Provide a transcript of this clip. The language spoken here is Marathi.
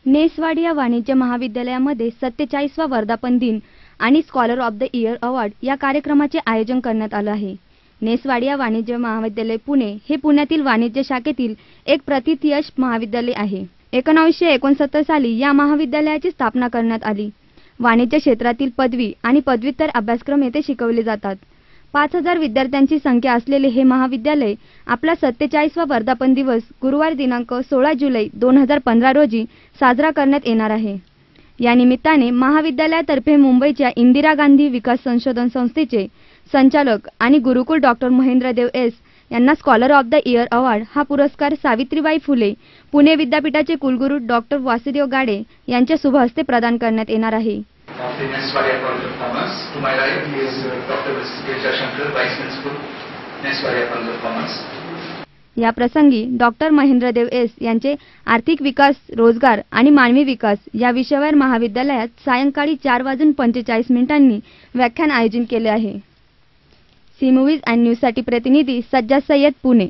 नेसवाडिया वाणिज्य महाविद्यालयामध्ये 47वा वर्धापन दिन आणि scholar of the year award या कार्यक्रमाचे आयोजन करण्यात आले आहे। नेसवाडिया वाणिज्य महाविद्यालय पुणे हे पुण्यातील वाणिज्य शाखेतील एक प्रतिष्ठित महाविद्यालय आहे। 1969 साली या महाविद्यालयाची स्थापना करण्यात आली। वाणिज्य क्षेत्रातील पदवी आणि पदव्युत्तर अभ्यासक्रम येथे शिकवले जातात। 5000 विद्यार्थ्यांची संख्या असलेले हे महाविद्यालय आपला 47वा वर्धापन दिवस गुरुवार दिनांक 16 जुलै 2015 रोजी साजरा करण्यात येणार आहे। या निमित्ताने महाविद्यालयातर्फे मुंबईच्या इंदिरा गांधी विकास संशोधन संस्थेचे संचालक आणि गुरुकुल डॉक्टर महेंद्रदेव एस यांना scholar of the year award हा पुरस्कार सावित्रीबाई फुले पुणे विद्यापीठाचे कुलगुरू डॉक्टर वासुदेव गाडे यांच्या शुभ हस्ते प्रदान करण्यात येणार आहे। To my right is Dr. Vijay Shankar, Vice Principal, Neswadia College of Commerce. या प्रसंगी डॉक्टर महेंद्रदेव एस यांचे आर्थिक विकास, रोजगार आणि मानवी विकास या विषयावर महाविद्यालयात सायंकाळी 4:45 व्याख्यान आयोजित केले आहे। सी मूव्हीज अँड न्यूज साठी प्रतिनिधी सज्जाद सय्यद, पुणे।